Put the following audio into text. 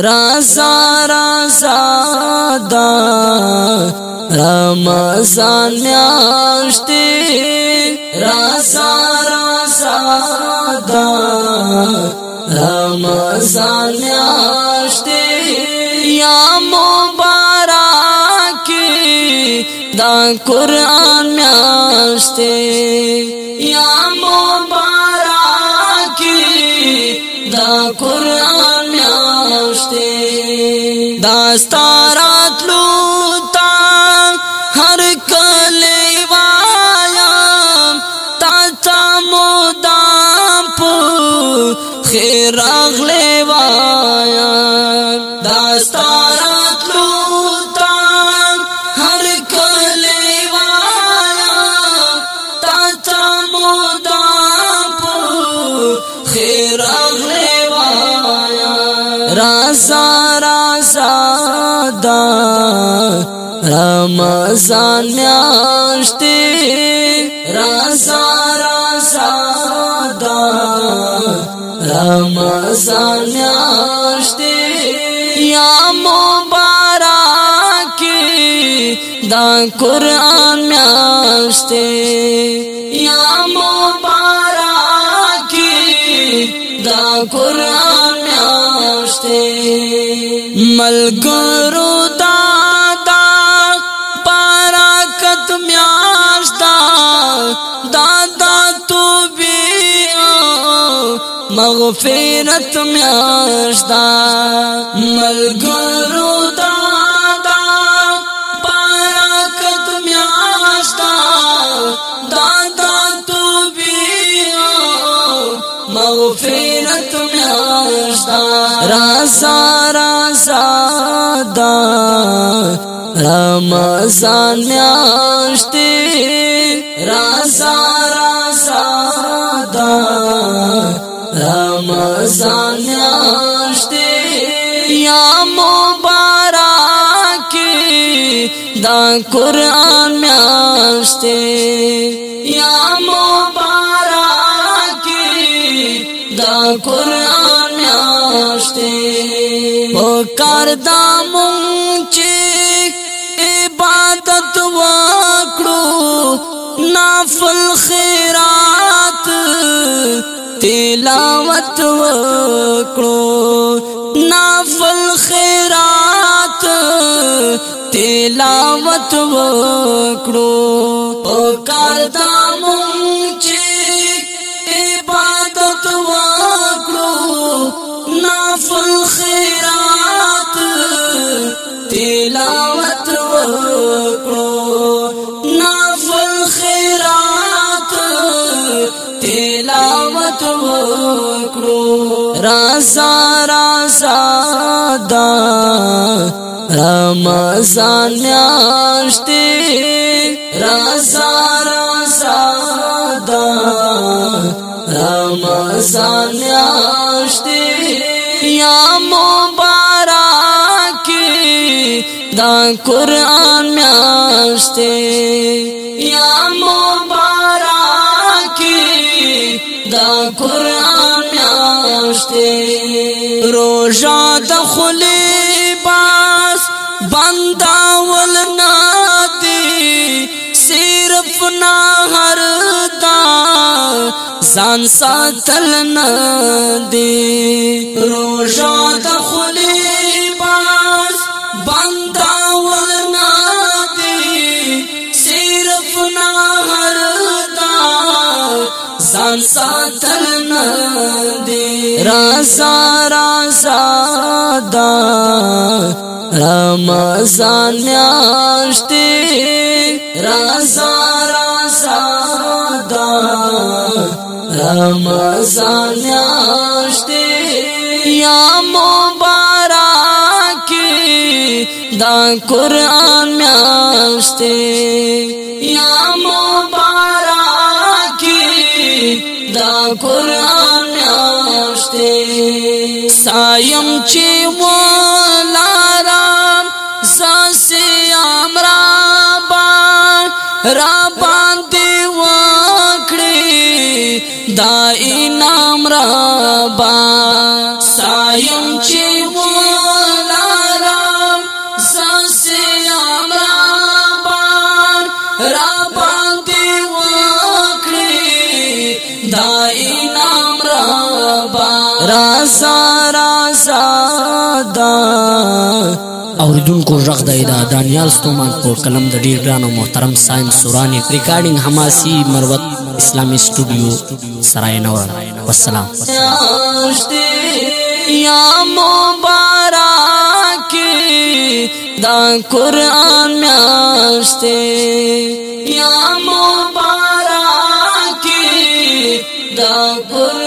رازا رازا دا رمضان میاشتي رازا رازا دا رمضان میاشتي یا مبارکی دا قرآن میاشتي یا مبارکی دا قرآن میاشتي دا ستارات لوتا هر کلی وایم تا تا مدام پو خیر اغلی وایم دا ستارات لوتا هر کلی وایم تا تا مدام پو خیر اغلی وایم رازا رازا دا رمضان میاشتي رازا رازا دا رمضان میاشتي یا مبارکی دا قرآن میاشتي یا مبارکی دا قرآن میاشتي ملګرو مغفرت میاشتا ملګرو دادا برکت میاشتا دادا توبیو مغفرت میاشتا رازا رازا دا رمضان میاشتی رازا رازا دا رمضان میاشتي یا مبارکی دا قرآن میاشتي یا مبارکی دا قرآن میاشتي وکر دا مونږ عبادت وکړو نافل خیرات تلاوت وکړو نافل خیرات تلاوت وکړو او کار د مونږ عبادت وکړو نافل خیرات تلاوت وکړو نافل خیرات تلاوت وکړو رازا رازا دا رمضان میاشتي رازا رازا دا رمضان میاشتي یا مبارکی دا قرآن میاشتي یا دا قرآن میاشتي روزا د خلی باس بنداول نادي صرف نهر دا ځان ساتل نادي روزا د خلی باس بنداول نادي صرف نهر ځان ساتل ندي رازا رازا دا رمضان میاشتي رازا رازا دا رمضان میاشتي یا مبارکی دا قرآن میاشتي یا دا قرآن میاشتي سایم چی ولارم زاسی امرابا رابان دی وکڑی دا انام رابا سایم چی ولارم نام ربا راسا راسا دا اوریدونکو غږ دی دا دانیال ستومان په قلم د ډیر ګران او محترم ساينس سورانی ریکارډینګ حماسي مروت اسلامي سټوډیو سرای نور والسلام یا مبارک دا قرآن میاشتے یا مبارک دا قرآن